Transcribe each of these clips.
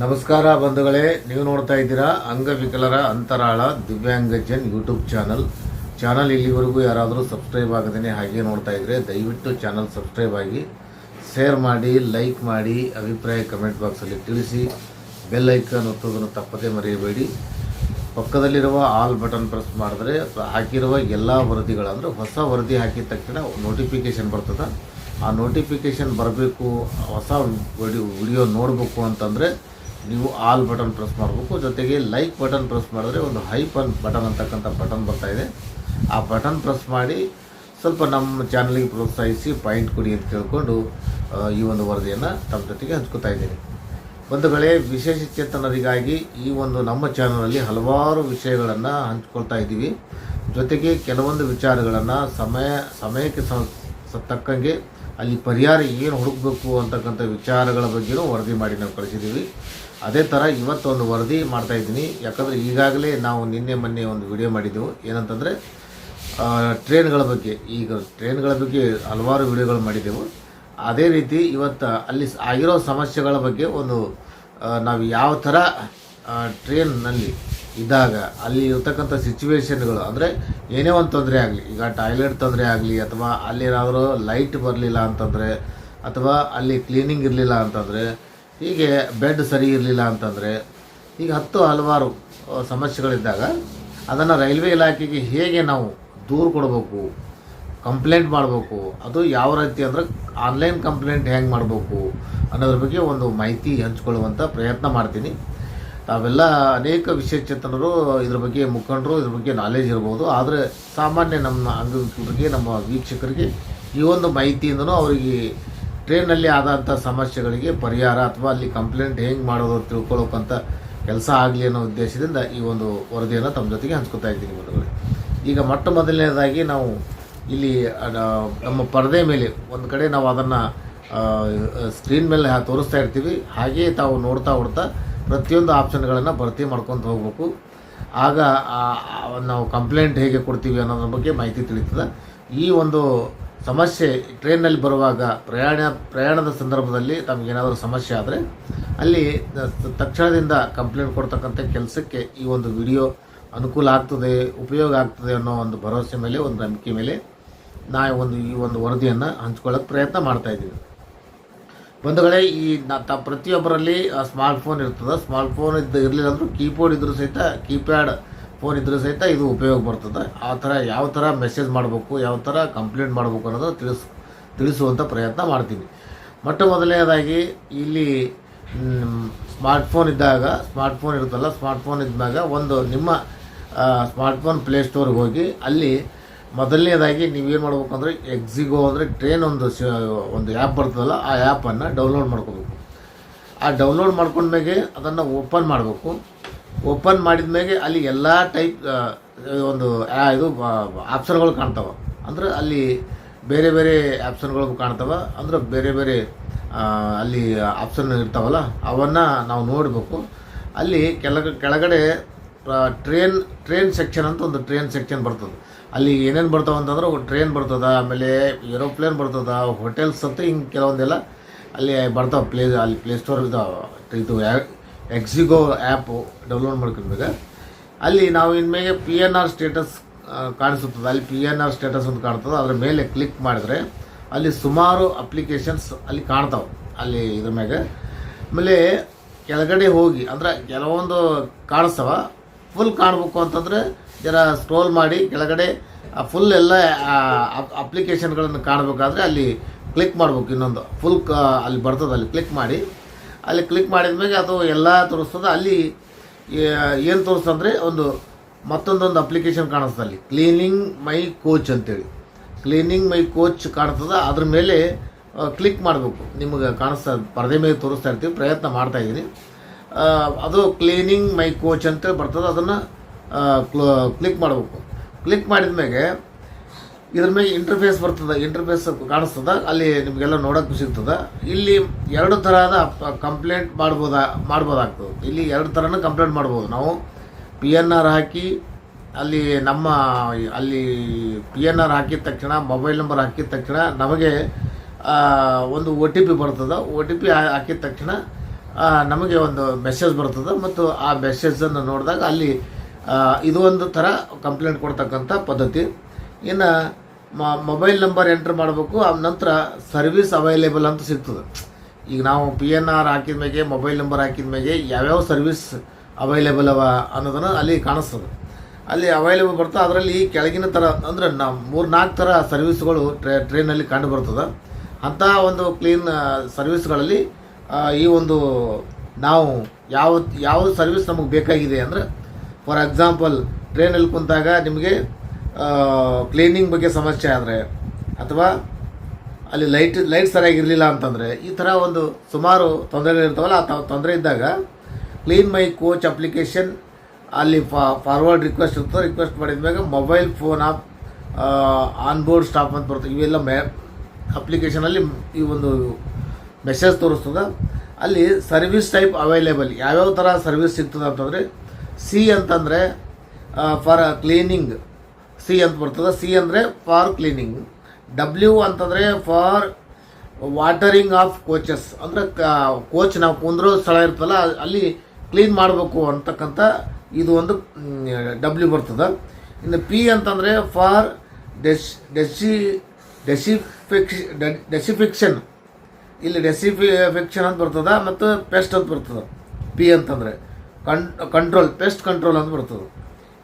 ನಮಸ್ಕಾರ ಬಂಧುಗಳೇ, ನೀವು ನೋಡ್ತಾ ಇದ್ದೀರಾ ಅಂಗವಿಕಲರ ಅಂತರಾಳ ದಿವ್ಯಾಂಗಜನ್ ಯೂಟ್ಯೂಬ್ ಚಾನಲ್. ಇಲ್ಲಿವರೆಗೂ ಯಾರಾದರೂ ಸಬ್ಸ್ಕ್ರೈಬ್ ಆಗದೇ ಹಾಗೆ ನೋಡ್ತಾ ಇದ್ದರೆ ದಯವಿಟ್ಟು ಚಾನಲ್ ಸಬ್ಸ್ಕ್ರೈಬ್ ಆಗಿ, ಶೇರ್ ಮಾಡಿ, ಲೈಕ್ ಮಾಡಿ, ಅಭಿಪ್ರಾಯ ಕಮೆಂಟ್ ಬಾಕ್ಸಲ್ಲಿ ತಿಳಿಸಿ. ಬೆಲ್ ಐಕಾನ್ ಒತ್ತೋದನ್ನು ತಪ್ಪದೇ ಮರೆಯಬೇಡಿ. ಪಕ್ಕದಲ್ಲಿರುವ ಆಲ್ ಬಟನ್ ಪ್ರೆಸ್ ಮಾಡಿದ್ರೆ ಹಾಕಿರುವ ಎಲ್ಲ ವರದಿಗಳು, ಅಂದರೆ ಹೊಸ ವರದಿ ಹಾಕಿದ ತಕ್ಷಣ ನೋಟಿಫಿಕೇಷನ್ ಬರ್ತದೆ. ಆ ನೋಟಿಫಿಕೇಷನ್ ಬರಬೇಕು, ಹೊಸ ವಿಡಿಯೋ ನೋಡಬೇಕು ಅಂತಂದರೆ ನೀವು ಆಲ್ ಬಟನ್ ಪ್ರೆಸ್ ಮಾಡಬೇಕು. ಜೊತೆಗೆ ಲೈಕ್ ಬಟನ್ ಪ್ರೆಸ್ ಮಾಡಿದ್ರೆ ಒಂದು ಹೈಪನ್ ಬಟನ್ ಅಂತಕ್ಕಂಥ ಬಟನ್ ಬರ್ತಾಯಿದೆ. ಆ ಬಟನ್ ಪ್ರೆಸ್ ಮಾಡಿ ಸ್ವಲ್ಪ ನಮ್ಮ ಚಾನಲಿಗೆ ಪ್ರೋತ್ಸಾಹಿಸಿ ಪಾಯಿಂಟ್ ಕೊಡಿ ಅಂತ ಕೇಳಿಕೊಂಡು ಈ ಒಂದು ವರದಿಯನ್ನು ತಮ್ಮ ಜೊತೆಗೆ ಹಂಚ್ಕೋತಾ ಇದ್ದೀನಿ. ಬಂಧುಗಳೇ, ವಿಶೇಷಚೇತನರಿಗಾಗಿ ಈ ಒಂದು ನಮ್ಮ ಚಾನಲಲ್ಲಿ ಹಲವಾರು ವಿಷಯಗಳನ್ನು ಹಂಚ್ಕೊಳ್ತಾ ಇದ್ದೀವಿ. ಜೊತೆಗೆ ಕೆಲವೊಂದು ವಿಚಾರಗಳನ್ನು ಸಮಯಕ್ಕೆ ತಕ್ಕಂಗೆ ಅಲ್ಲಿ ಪರಿಹಾರ ಏನು ಹುಡುಕಬೇಕು ಅಂತಕ್ಕಂಥ ವಿಚಾರಗಳ ಬಗ್ಗೆಯೂ ವರದಿ ಮಾಡಿ ನಾವು ಕಳಿಸಿದ್ದೀವಿ. ಅದೇ ಥರ ಇವತ್ತೊಂದು ವರದಿ ಮಾಡ್ತಾಯಿದ್ದೀನಿ. ಯಾಕಂದರೆ ಈಗಾಗಲೇ ನಾವು ನಿನ್ನೆ ಮೊನ್ನೆ ಒಂದು ವಿಡಿಯೋ ಮಾಡಿದ್ದೆವು. ಏನಂತಂದರೆ ಟ್ರೈನ್ಗಳ ಬಗ್ಗೆ. ಈಗ ಟ್ರೈನ್ಗಳ ಬಗ್ಗೆ ಹಲವಾರು ವಿಡಿಯೋಗಳು ಮಾಡಿದ್ದೆವು. ಅದೇ ರೀತಿ ಇವತ್ತು ಅಲ್ಲಿ ಆಗಿರೋ ಸಮಸ್ಯೆಗಳ ಬಗ್ಗೆ ಒಂದು ನಾವು ಯಾವ ಥರ ಟ್ರೈನ್ನಲ್ಲಿ ಇದ್ದಾಗ ಅಲ್ಲಿ ಇರ್ತಕ್ಕಂಥ ಸಿಚುವೇಶನ್ಗಳು, ಅಂದರೆ ಏನೇ ಒಂದು ತೊಂದರೆ ಆಗಲಿ, ಈಗ ಟಾಯ್ಲೆಟ್ ತೊಂದರೆ ಆಗಲಿ, ಅಥವಾ ಅಲ್ಲೇನಾದರೂ ಲೈಟ್ ಬರಲಿಲ್ಲ ಅಂತಂದರೆ, ಅಥವಾ ಅಲ್ಲಿ ಕ್ಲೀನಿಂಗ್ ಇರಲಿಲ್ಲ ಅಂತಂದರೆ, ಹೀಗೆ ಬೆಡ್ ಸರಿ ಇರಲಿಲ್ಲ ಅಂತಂದರೆ, ಈಗ ಹಲವಾರು ಸಮಸ್ಯೆಗಳಿದ್ದಾಗ ಅದನ್ನು ರೈಲ್ವೆ ಇಲಾಖೆಗೆ ಹೇಗೆ ನಾವು ದೂರು ಕೊಡಬೇಕು, ಕಂಪ್ಲೇಂಟ್ ಮಾಡಬೇಕು, ಅದು ಯಾವ ರೀತಿ ಅಂದರೆ ಆನ್ಲೈನ್ ಕಂಪ್ಲೇಂಟ್ ಹೆಂಗೆ ಮಾಡಬೇಕು ಅನ್ನೋದ್ರ ಬಗ್ಗೆ ಒಂದು ಮಾಹಿತಿ ಹಂಚ್ಕೊಳ್ಳುವಂಥ ಪ್ರಯತ್ನ ಮಾಡ್ತೀನಿ. ತಾವೆಲ್ಲ ಅನೇಕ ವಿಶೇಷಚೇತನರು ಇದ್ರ ಬಗ್ಗೆ, ಮುಖಂಡರು ಇದ್ರ ಬಗ್ಗೆ ನಾಲೆಜ್ ಇರ್ಬೋದು. ಆದರೆ ಸಾಮಾನ್ಯ ನಮ್ಮ ಅಂಗವಿಕಲರಿಗೆ, ನಮ್ಮ ವೀಕ್ಷಕರಿಗೆ ಈ ಒಂದು ಮಾಹಿತಿಯಿಂದನೂ ಅವರಿಗೆ ಟ್ರೈನಲ್ಲಿ ಆದಂಥ ಸಮಸ್ಯೆಗಳಿಗೆ ಪರಿಹಾರ ಅಥವಾ ಅಲ್ಲಿ ಕಂಪ್ಲೇಂಟ್ ಹೆಂಗೆ ಮಾಡೋದು ತಿಳ್ಕೊಳ್ಳೋಕ್ಕಂಥ ಕೆಲಸ ಆಗಲಿ ಅನ್ನೋ ಉದ್ದೇಶದಿಂದ ಈ ಒಂದು ವರದಿಯನ್ನು ತಮ್ಮ ಜೊತೆಗೆ ಹಂಚ್ಕೊತಾ ಇದ್ದೀನಿ ಬಂಧುಗಳೇ. ಈಗ ಮೊದಲನೇದಾಗಿ ನಾವು ಇಲ್ಲಿ ನಮ್ಮ ಪರದೆ ಮೇಲೆ ಒಂದು ಕಡೆ ನಾವು ಅದನ್ನು ಸ್ಕ್ರೀನ್ ಮೇಲೆ ತೋರಿಸ್ತಾ ಇರ್ತೀವಿ. ಹಾಗೆಯೇ ತಾವು ನೋಡ್ತಾ ಪ್ರತಿಯೊಂದು ಆಪ್ಷನ್ಗಳನ್ನು ಭರ್ತಿ ಮಾಡ್ಕೊತ ಹೋಗಬೇಕು. ಆಗ ನಾವು ಕಂಪ್ಲೇಂಟ್ ಹೇಗೆ ಕೊಡ್ತೀವಿ ಅನ್ನೋದ್ರ ಬಗ್ಗೆ ಮಾಹಿತಿ ತಿಳಿತದೆ. ಈ ಒಂದು ಸಮಸ್ಯೆ ಟ್ರೈನ್ನಲ್ಲಿ ಬರುವಾಗ ಪ್ರಯಾಣದ ಸಂದರ್ಭದಲ್ಲಿ ತಮಗೇನಾದರೂ ಸಮಸ್ಯೆ ಆದರೆ ಅಲ್ಲಿ ತಕ್ಷಣದಿಂದ ಕಂಪ್ಲೇಂಟ್ ಕೊಡ್ತಕ್ಕಂಥ ಕೆಲಸಕ್ಕೆ ಈ ಒಂದು ವಿಡಿಯೋ ಅನುಕೂಲ ಆಗ್ತದೆ, ಉಪಯೋಗ ಆಗ್ತದೆ ಅನ್ನೋ ಒಂದು ಭರವಸೆ ಮೇಲೆ, ಒಂದು ನಂಬಿಕೆ ಮೇಲೆ ಈ ಒಂದು ವರದಿಯನ್ನು ಹಂಚ್ಕೊಳ್ಳೋಕ್ಕೆ ಪ್ರಯತ್ನ ಮಾಡ್ತಾಯಿದ್ದೀವಿ. ಬಂಧುಗಳೇ, ಈ ಪ್ರತಿಯೊಬ್ಬರಲ್ಲಿ ಸ್ಮಾರ್ಟ್ಫೋನ್ ಇರ್ತದೆ. ಸ್ಮಾರ್ಟ್ಫೋನ್ ಇರಲಿಲ್ಲ ಅಂದರೂ ಕೀಪ್ಯಾಡ್ ಫೋನ್ ಇದ್ರೂ ಸಹಿತ ಇದು ಉಪಯೋಗ ಬರ್ತದೆ. ಆ ಥರ ಯಾವ ಥರ ಮೆಸೇಜ್ ಮಾಡಬೇಕು, ಯಾವ ಥರ ಕಂಪ್ಲೇಂಟ್ ಮಾಡಬೇಕು ಅನ್ನೋದು ತಿಳಿಸುವಂಥ ಪ್ರಯತ್ನ ಮಾಡ್ತೀನಿ. ಮೊದಲನೇದಾಗಿ ಇಲ್ಲಿ ಸ್ಮಾರ್ಟ್ಫೋನ್ ಇರುತ್ತಲ್ಲ, ಸ್ಮಾರ್ಟ್ಫೋನ್ ಇದ್ದಾಗ ಒಂದು ನಿಮ್ಮ ಸ್ಮಾರ್ಟ್ಫೋನ್ ಪ್ಲೇಸ್ಟೋರ್ಗೆ ಹೋಗಿ ಅಲ್ಲಿ ಮೊದಲನೇದಾಗಿ ನೀವೇನು ಮಾಡ್ಬೇಕು ಅಂದರೆ ಎಕ್ಸಿಗೋ ಅಂದರೆ ಟ್ರೈನ್ ಒಂದು ಆ್ಯಪ್ ಬರ್ತದಲ್ಲ, ಆ ಆ್ಯಪನ್ನು ಡೌನ್ಲೋಡ್ ಮಾಡ್ಕೋಬೇಕು. ಆ ಡೌನ್ಲೋಡ್ ಮಾಡ್ಕೊಂಡ್ಮೇಲೆ ಅದನ್ನು ಓಪನ್ ಮಾಡಬೇಕು. ಓಪನ್ ಮಾಡಿದ ಮೇಲೆ ಅಲ್ಲಿ ಎಲ್ಲ ಟೈಪ್ ಇದು ಆಪ್ಷನ್ಗಳು ಕಾಣ್ತವೆ. ಅಂದರೆ ಅಲ್ಲಿ ಬೇರೆ ಬೇರೆ ಆಪ್ಷನ್ಗಳು ಕಾಣ್ತವೆ. ಅಂದರೆ ಬೇರೆ ಬೇರೆ ಅಲ್ಲಿ ಆಪ್ಷನ್ ಇರ್ತಾವಲ್ಲ, ಅವನ್ನು ನಾವು ನೋಡಬೇಕು. ಅಲ್ಲಿ ಕೆಳಗಡೆ ಟ್ರೈನ್ ಸೆಕ್ಷನ್ ಅಂತ ಒಂದು ಟ್ರೈನ್ ಸೆಕ್ಷನ್ ಬರ್ತದೆ. ಅಲ್ಲಿ ಏನೇನು ಬರ್ತಾವೆ ಅಂತಂದ್ರೆ ಟ್ರೈನ್ ಬರ್ತದೆ, ಆಮೇಲೆ ಏರೋಪ್ಲೇನ್ ಬರ್ತದೆ, ಹೋಟೆಲ್ಸ್ ಅಂತ ಹಿಂಗೆ ಕೆಲವೊಂದೆಲ್ಲ ಅಲ್ಲಿ ಬರ್ತಾವೆ. ಅಲ್ಲಿ ಪ್ಲೇಸ್ಟೋರ್ ಇದು ಎಕ್ಸಿಗೋ ಆ್ಯಪು ಡೌನ್ಲೋಡ್ ಮಾಡ್ಕೊಂಡ್ಮೇಲೆ ಅಲ್ಲಿ ನಾವು ಇನ್ಮೇಲೆ PNR ಸ್ಟೇಟಸ್ ಕಾಣಿಸುತ್ತದೆ. ಅಲ್ಲಿ PNR ಸ್ಟೇಟಸ್ ಅಂತ ಕಾಣ್ತದೆ. ಅದರ ಮೇಲೆ ಕ್ಲಿಕ್ ಮಾಡಿದ್ರೆ ಅಲ್ಲಿ ಸುಮಾರು ಅಪ್ಲಿಕೇಶನ್ಸ್ ಅಲ್ಲಿ ಕಾಣ್ತಾವೆ. ಅಲ್ಲಿ ಇದ್ರ ಮ್ಯಾಗೆ ಆಮೇಲೆ ಕೆಳಗಡೆ ಹೋಗಿ, ಅಂದರೆ ಕೆಲವೊಂದು ಕಾಣಿಸ್ತವ. ಫುಲ್ ಕಾಣಬೇಕು ಅಂತಂದರೆ ಜರ ಸ್ಕ್ರೋಲ್ ಮಾಡಿ ಕೆಳಗಡೆ ಫುಲ್ ಎಲ್ಲ ಅಪ್ಲಿಕೇಶನ್ಗಳನ್ನು ಕಾಣಬೇಕಾದ್ರೆ ಅಲ್ಲಿ ಕ್ಲಿಕ್ ಮಾಡ್ಬೇಕು. ಇನ್ನೊಂದು ಫುಲ್ ಅಲ್ಲಿ ಬರ್ತದೆ. ಅಲ್ಲಿ ಕ್ಲಿಕ್ ಮಾಡಿದ ಮೇಲೆ ಅದು ಎಲ್ಲ ತೋರಿಸ್ತದೆ. ಅಲ್ಲಿ ಏನು ತೋರಿಸ್ತಂದರೆ ಮತ್ತೊಂದೊಂದು ಅಪ್ಲಿಕೇಶನ್ ಕಾಣಿಸ್ತದೆ. ಅಲ್ಲಿ ಕ್ಲೀನಿಂಗ್ ಮೈ ಕೋಚ್ ಅಂತೇಳಿ ಕಾಣ್ತದೆ. ಅದ್ರ ಮೇಲೆ ಕ್ಲಿಕ್ ಮಾಡಬೇಕು. ನಿಮಗೆ ಪರದೆ ಮೇಲೆ ತೋರಿಸ್ತಾ ಇರ್ತೀವಿ, ಪ್ರಯತ್ನ ಮಾಡ್ತಾಯಿದ್ದೀನಿ. ಅದು ಕ್ಲೀನಿಂಗ್ ಮೈ ಕೋಚ್ ಅಂತೇಳಿ ಬರ್ತದೆ. ಅದನ್ನು ಕ್ಲಿಕ್ ಮಾಡಬೇಕು. ಕ್ಲಿಕ್ ಮಾಡಿದ ಮೇಲೆ ಇದ್ರ ಮೇಲೆ ಇಂಟರ್ಫೇಸ್ ಕಾಣಿಸ್ತದೆ. ಅಲ್ಲಿ ನಿಮಗೆಲ್ಲ ನೋಡೋಕ್ಕೆ ಸಿಗ್ತದೆ. ಇಲ್ಲಿ 2 ಥರದ ಕಂಪ್ಲೇಂಟ್ ಮಾಡ್ಬೋದಾಗ್ತದೆ. ಇಲ್ಲಿ 2 ಥರನೂ ಕಂಪ್ಲೇಂಟ್ ಮಾಡ್ಬೋದು. ನಾವು PNR ಹಾಕಿ ಅಲ್ಲಿ PNR ಹಾಕಿದ ತಕ್ಷಣ, ಮೊಬೈಲ್ ನಂಬರ್ ಹಾಕಿದ ತಕ್ಷಣ ನಮಗೆ ಒಂದು OTP ಬರ್ತದೆ. OTP ಹಾಕಿದ ತಕ್ಷಣ ನಮಗೆ ಒಂದು ಮೆಸೇಜ್ ಬರ್ತದೆ ಮತ್ತು ಆ ಮೆಸೇಜನ್ನು ನೋಡಿದಾಗ ಅಲ್ಲಿ ಇದು ಒಂದು ಥರ ಕಂಪ್ಲೇಂಟ್ ಕೊಡ್ತಕ್ಕಂಥ ಪದ್ಧತಿ. ಇನ್ನು ಮೊಬೈಲ್ ನಂಬರ್ ಎಂಟ್ರ್ ಮಾಡಬೇಕು, ಆ ನಂತರ ಸರ್ವಿಸ್ ಅವೈಲೇಬಲ್ ಅಂತ ಸಿಗ್ತದೆ. ಈಗ ನಾವು PNR ಹಾಕಿದ ಮೇಲೆ ಮೊಬೈಲ್ ನಂಬರ್ ಹಾಕಿದ ಮೇಲೆ ಯಾವ್ಯಾವ ಸರ್ವಿಸ್ ಅವೈಲೇಬಲ್ ಅವ ಅನ್ನೋದನ್ನು ಅಲ್ಲಿ ಕಾಣಿಸ್ತದೆ. ಅಲ್ಲಿ ಅವೈಲೇಬಲ್ ಬರ್ತದೆ. ಅದರಲ್ಲಿ ಕೆಳಗಿನ ಥರ ಅಂದರೆ ನಾವು 3-4 ಥರ ಸರ್ವಿಸ್ಗಳು ಟ್ರೈನಲ್ಲಿ ಕಂಡು ಬರ್ತದೆ. ಅಂಥ ಒಂದು ಕ್ಲೀನ್ ಸರ್ವಿಸ್ಗಳಲ್ಲಿ ಈ ಒಂದು ನಾವು ಯಾವ ಸರ್ವಿಸ್ ನಮಗೆ ಬೇಕಾಗಿದೆ ಅಂದರೆ, ಫಾರ್ ಎಕ್ಸಾಂಪಲ್ ಟ್ರೈನಲ್ಲಿ ಕುಂತಾಗ ನಿಮಗೆ ಕ್ಲೀನಿಂಗ್ ಬಗ್ಗೆ ಸಮಸ್ಯೆ ಆದರೆ, ಅಥವಾ ಅಲ್ಲಿ ಲೈಟ್ ಸರಿಯಾಗಿರಲಿಲ್ಲ ಅಂತಂದರೆ, ಈ ಥರ ಒಂದು ಸುಮಾರು ತೊಂದರೆಗಳಿರ್ತಾವಲ್ಲ. ಆ ತೊಂದರೆ ಇದ್ದಾಗ ಕ್ಲೀನ್ ಮೈ ಕೋಚ್ ಅಪ್ಲಿಕೇಶನ್ ಅಲ್ಲಿ ಫಾರ್ವರ್ಡ್ ರಿಕ್ವೆಸ್ಟ್ ಇರ್ತದೆ. ರಿಕ್ವೆಸ್ಟ್ ಮಾಡಿದ್ಮ್ಯಾಗ mobile phone off on board stop ಅಂತ ಬರ್ತದೆ. ಇವೆಲ್ಲ ಅಪ್ಲಿಕೇಶನಲ್ಲಿ ಈ ಒಂದು ಮೆಸೇಜ್ ತೋರಿಸ್ತದೆ. ಅಲ್ಲಿ ಸರ್ವಿಸ್ ಟೈಪ್ ಅವೈಲೇಬಲ್ ಯಾವ್ಯಾವ ಥರ ಸರ್ವಿಸ್ ಸಿಗ್ತದೆ ಅಂತಂದರೆ, ಸಿ ಅಂತಂದರೆ ಫಾರ್ ಕ್ಲೀನಿಂಗ್, ಸಿ ಅಂತ ಬರ್ತದೆ. ಸಿ ಅಂದರೆ ಫಾರ್ ಕ್ಲೀನಿಂಗ್. W ಅಂತಂದರೆ ಫಾರ್ ವಾಟರಿಂಗ್ ಆಫ್ ಕೋಚಸ್, ಅಂದರೆ ಕೋಚ್ ನಾವು ಕುಂದ್ರೋ ಸ್ಥಳ ಇರ್ತಲ್ಲ ಅಲ್ಲಿ ಕ್ಲೀನ್ ಮಾಡಬೇಕು ಅಂತಕ್ಕಂಥ ಇದು ಒಂದು W ಬರ್ತದೆ. ಇನ್ನು P ಅಂತಂದರೆ ಫಾರ್ ಡೆಸಿಫಿಕ್ಷನ್, ಇಲ್ಲಿ ಡೆಸಿಫಿಕ್ಷನ್ ಅಂತ ಬರ್ತದೆ ಮತ್ತು ಪೆಸ್ಟ್ ಅಂತ ಬರ್ತದೆ. P ಅಂತಂದರೆ ಕಂಟ್ರೋಲ್, ಪೆಸ್ಟ್ ಕಂಟ್ರೋಲ್ ಅಂತ ಬರ್ತದೆ.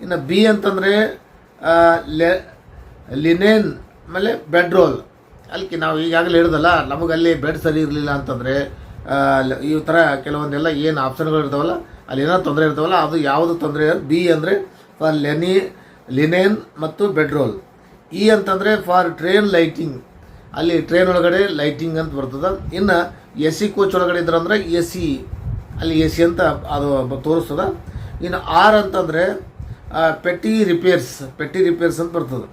ಇನ್ನು B ಅಂತಂದರೆ ಲಿನೇನ್ ಆಮೇಲೆ ಬೆಡ್ ರೋಲ್. ಅಲ್ಲಿ ನಾವು ಈಗಾಗಲೇ ಹೇಳಿದಲ್ಲ, ನಮಗಲ್ಲಿ ಬೆಡ್ ಸರಿ ಇರಲಿಲ್ಲ ಅಂತಂದರೆ ಈ ಥರ ಕೆಲವೊಂದೆಲ್ಲ ಏನು ಆಪ್ಷನ್ಗಳು ಇರ್ತಾವಲ್ಲ, ಅಲ್ಲಿ ಏನೋ ತೊಂದರೆ ಇರ್ತಾವಲ್ಲ, ಅದು ಯಾವುದು ತೊಂದರೆ. B ಅಂದರೆ ಫಾರ್ ಲಿನೇನ್ ಮತ್ತು ಬೆಡ್ ರೋಲ್. E ಅಂತಂದರೆ ಫಾರ್ ಟ್ರೈನ್ ಲೈಟಿಂಗ್, ಅಲ್ಲಿ ಟ್ರೈನ್ ಒಳಗಡೆ ಲೈಟಿಂಗ್ ಅಂತ ಬರ್ತದೆ. ಇನ್ನು AC ಕೋಚ್ ಒಳಗಡೆ ಇದ್ರಂದ್ರೆ AC, ಅಲ್ಲಿ AC ಅಂತ ಅದು ತೋರಿಸ್ತದೆ. ಇನ್ನು R ಅಂತಂದರೆ ಪೆಟ್ಟಿ ರಿಪೇರ್ಸ್ ಅಂತ ಬರ್ತದೆ.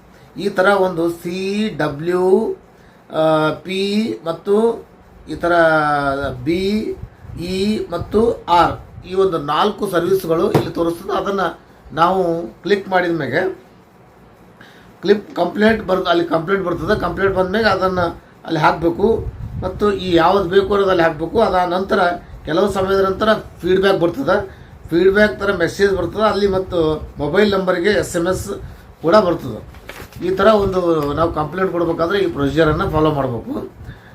ಈ ಥರ ಒಂದು CW P ಮತ್ತು ಈ ಥರ B E ಮತ್ತು R, ಈ ಒಂದು 4 ಸರ್ವಿಸ್ಗಳು ಇಲ್ಲಿ ತೋರಿಸ್ತದೆ. ಅದನ್ನು ನಾವು ಕ್ಲಿಕ್ ಮಾಡಿದ ಮೇಲೆ ಕಂಪ್ಲೇಂಟ್ ಅಲ್ಲಿ ಕಂಪ್ಲೇಂಟ್ ಬರ್ತದೆ. ಕಂಪ್ಲೇಂಟ್ ಬಂದಮೇಲೆ ಅದನ್ನು ಅಲ್ಲಿ ಹಾಕಬೇಕು ಮತ್ತು ಈ ಯಾವ್ದು ಬೇಕು ಅನ್ನೋದು ಅಲ್ಲಿ ಹಾಕಬೇಕು. ಅದಾದ ನಂತರ ಕೆಲವು ಸಮಯದ ನಂತರ ಫೀಡ್ಬ್ಯಾಕ್ ಬರ್ತದೆ. ಫೀಡ್ಬ್ಯಾಕ್ ಥರ ಮೆಸೇಜ್ ಬರ್ತದೆ ಅಲ್ಲಿ, ಮತ್ತು ಮೊಬೈಲ್ ನಂಬರ್ಗೆ SMS ಕೂಡ ಬರ್ತದೆ. ಈ ಥರ ಒಂದು ನಾವು ಕಂಪ್ಲೇಂಟ್ ಕೊಡಬೇಕಾದ್ರೆ ಈ ಪ್ರೊಸೀಜರನ್ನು ಫಾಲೋ ಮಾಡಬೇಕು.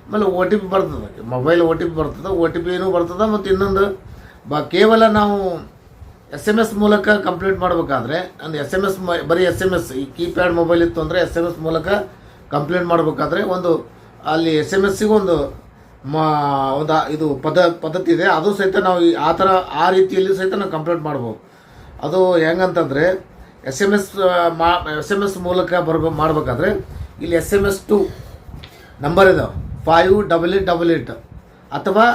ಆಮೇಲೆ OTP ಬರ್ತದೆ, ಮೊಬೈಲ್ OTP ಬರ್ತದೆ, OTP ಬರ್ತದೆ. ಮತ್ತು ಇನ್ನೊಂದು ಕೇವಲ ನಾವು SMS ಮೂಲಕ ಕಂಪ್ಲೇಂಟ್ ಮಾಡಬೇಕಾದ್ರೆ, ಒಂದು SMS ಬರೀ SMS, ಈ ಕೀಪ್ಯಾಡ್ ಮೊಬೈಲ್ ಇತ್ತು ಅಂದರೆ SMS ಮೂಲಕ ಕಂಪ್ಲೇಂಟ್ ಮಾಡಬೇಕಾದ್ರೆ ಒಂದು ಅಲ್ಲಿ SMS ಒಂದು ಇದು ಪದ್ಧತಿ ಇದೆ. ಅದು ಸಹಿತ ನಾವು ಆ ರೀತಿಯಲ್ಲಿ ಸಹಿತ ನಾವು ಕಂಪ್ಲೇಂಟ್ ಮಾಡ್ಬೋದು. ಅದು ಹೆಂಗಂತಂದರೆ SMS ಮೂಲಕ ಮಾಡಬೇಕಾದ್ರೆ ಇಲ್ಲಿ SMS 2 ನಂಬರ್ ಇದಾವೆ, 5888 ಅಥವಾ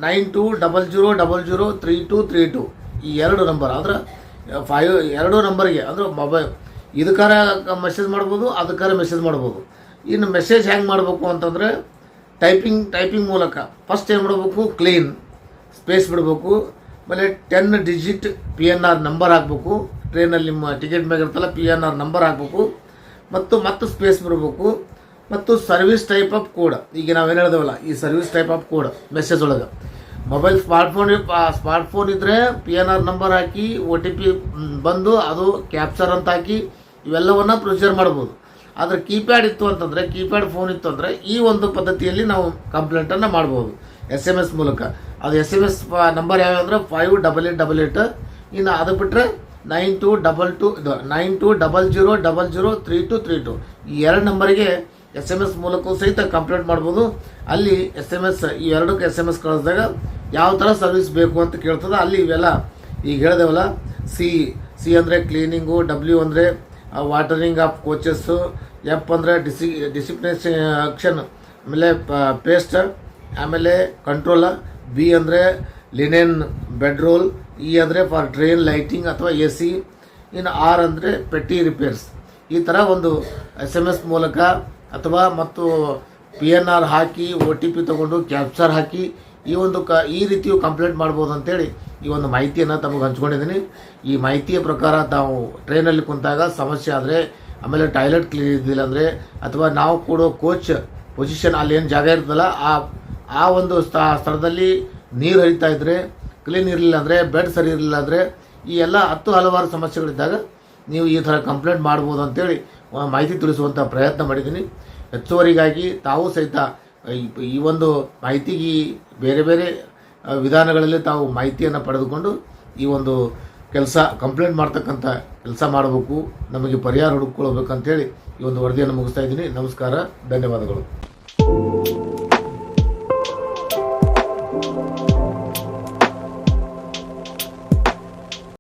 9200003232, ಈ 2 ನಂಬರ್. ಅಂದ್ರೆ 2 ನಂಬರ್ಗೆ ಅಂದರೆ ಮೊಬೈಲ್ ಇದಕ್ಕಾರ ಮೆಸೇಜ್ ಮಾಡ್ಬೋದು, ಅದಕ್ಕಾರ ಮೆಸೇಜ್ ಮಾಡ್ಬೋದು. ಇನ್ನು ಮೆಸೇಜ್ ಹೆಂಗೆ ಮಾಡಬೇಕು ಅಂತಂದರೆ ಟೈಪಿಂಗ್ ಮೂಲಕ ಫಸ್ಟ್ ಏನು ಮಾಡಬೇಕು, ಕ್ಲೀನ್ ಸ್ಪೇಸ್ ಬಿಡಬೇಕು. ಆಮೇಲೆ 10 ಡಿಜಿಟ್ PNR ನಂಬರ್ ಹಾಕಬೇಕು. ಟ್ರೈನಲ್ಲಿ ನಿಮ್ಮ ಟಿಕೆಟ್ ಮ್ಯಾಗ ಇರ್ತಲ್ಲ PNR ನಂಬರ್ ಹಾಕಬೇಕು ಮತ್ತು ಸ್ಪೇಸ್ ಬಿಡಬೇಕು. ಮತ್ತು ಸರ್ವಿಸ್ ಟೈಪ್ ಆಫ್ ಕೋಡ್, ಈಗ ನಾವೇನು ಹೇಳಿದೆವಲ್ಲ ಈ service type of code message ಒಳಗೆ ಮೊಬೈಲ್ ಸ್ಮಾರ್ಟ್ಫೋನ್ ಇದ್ದರೆ PNR ನಂಬರ್ ಹಾಕಿ OTP ಬಂದು ಅದು ಕ್ಯಾಪ್ಚರ್ ಅಂತ ಹಾಕಿ ಇವೆಲ್ಲವನ್ನು ಪ್ರೊಸೀಜರ್ ಮಾಡ್ಬೋದು. ಆದರೆ ಕೀಪ್ಯಾಡ್ ಇತ್ತು ಅಂತಂದರೆ, ಕೀಪ್ಯಾಡ್ ಫೋನ್ ಇತ್ತು ಅಂದರೆ ಈ ಒಂದು ಪದ್ಧತಿಯಲ್ಲಿ ನಾವು ಕಂಪ್ಲೇಂಟನ್ನು ಮಾಡ್ಬೋದು SMS ಮೂಲಕ. ಅದು SMS ನಂಬರ್ ಯಾವ್ಯಾವ ಅಂದರೆ 5888. ಇನ್ನು ಅದು ಬಿಟ್ಟರೆ 9200003232, ಈ 2 ನಂಬರಿಗೆ SMS ಮೂಲಕವೂ ಸಹಿತ ಕಂಪ್ಲೇಂಟ್ ಮಾಡ್ಬೋದು. ಅಲ್ಲಿ SMS ಈ 2ಕ್ಕೆ SMS ಕಳಿಸಿದಾಗ ಯಾವ ಥರ ಸರ್ವಿಸ್ ಬೇಕು ಅಂತ ಕೇಳ್ತದೆ. ಅಲ್ಲಿ ಇವೆಲ್ಲ ಈಗ ಹೇಳಿದೆವಲ್ಲ, ಸಿ ಅಂದರೆ ಕ್ಲೀನಿಂಗು, W ಅಂದರೆ ವಾಟರಿಂಗ್ ಆಫ್ ಕೋಚಸ್ಸು, F ಅಂದರೆ ಡಿಸಿಪ್ಲಿನೇಷನ್, ಆಮೇಲೆ ಪೇಸ್ಟ್, ಆಮೇಲೆ ಕಂಟ್ರೋಲ, B ಅಂದರೆ ಲಿನೆನ್ ಬೆಡ್ ರೋಲ್, E ಅಂದರೆ ಫಾರ್ ಟ್ರೈನ್ ಲೈಟಿಂಗ್ ಅಥವಾ AC, ಇನ್ನು R ಅಂದರೆ ಪೆಟ್ಟಿ ರಿಪೇರ್ಸ್. ಈ ಥರ ಒಂದು SMS ಮೂಲಕ ಅಥವಾ ಮತ್ತು PNR ಹಾಕಿ OTP ತೊಗೊಂಡು ಕ್ಯಾಪ್ಚರ್ ಹಾಕಿ ಈ ರೀತಿಯು ಕಂಪ್ಲೇಂಟ್ ಮಾಡ್ಬೋದು ಅಂತೇಳಿ ಈ ಒಂದು ಮಾಹಿತಿಯನ್ನು ತಮಗೆ ಹಂಚ್ಕೊಂಡಿದ್ದೀನಿ. ಈ ಮಾಹಿತಿಯ ಪ್ರಕಾರ ತಾವು ಟ್ರೈನಲ್ಲಿ ಕುಂತಾಗ ಸಮಸ್ಯೆ ಆದರೆ, ಆಮೇಲೆ ಟಾಯ್ಲೆಟ್ ಕ್ಲೀನ್ ಇದ್ದಿಲ್ಲ ಅಂದರೆ, ಅಥವಾ ನಾವು ಕೊಡೋ ಕೋಚ್ ಪೊಸಿಷನ್ ಅಲ್ಲಿ ಏನು ಜಾಗ ಇರ್ತದಲ್ಲ ಆ ಒಂದು ಸ್ಥಳದಲ್ಲಿ ನೀರು ಹರಿತಾ ಇದ್ದರೆ, ಕ್ಲೀನ್ ಇರಲಿಲ್ಲ ಅಂದರೆ, ಬೆಡ್ ಸರಿ ಇರಲಿಲ್ಲ ಅಂದರೆ, ಈ ಎಲ್ಲ ಹಲವಾರು ಸಮಸ್ಯೆಗಳಿದ್ದಾಗ ನೀವು ಈ ಥರ ಕಂಪ್ಲೇಂಟ್ ಮಾಡ್ಬೋದು ಅಂತೇಳಿ ಮಾಹಿತಿ ತಿಳಿಸುವಂಥ ಪ್ರಯತ್ನ ಮಾಡಿದ್ದೀನಿ. ಹೆಚ್ಚುವರಿಗಾಗಿ ತಾವು ಸಹಿತ ಈ ಒಂದು ಮಾಹಿತಿಗೆ ಬೇರೆ ಬೇರೆ ವಿಧಾನಗಳಲ್ಲಿ ತಾವು ಮಾಹಿತಿಯನ್ನು ಪಡೆದುಕೊಂಡು ಈ ಒಂದು ಕಂಪ್ಲೇಂಟ್ ಮಾಡ್ತಕ್ಕಂಥ ಕೆಲಸ ಮಾಡಬೇಕು, ನಮಗೆ ಪರಿಹಾರ ಹುಡುಕೊಳ್ಬೇಕಂತೇಳಿ ಈ ಒಂದು ವರದಿಯನ್ನು ಮುಗಿಸ್ತಾ ಇದ್ದೀನಿ. ನಮಸ್ಕಾರ, ಧನ್ಯವಾದಗಳು.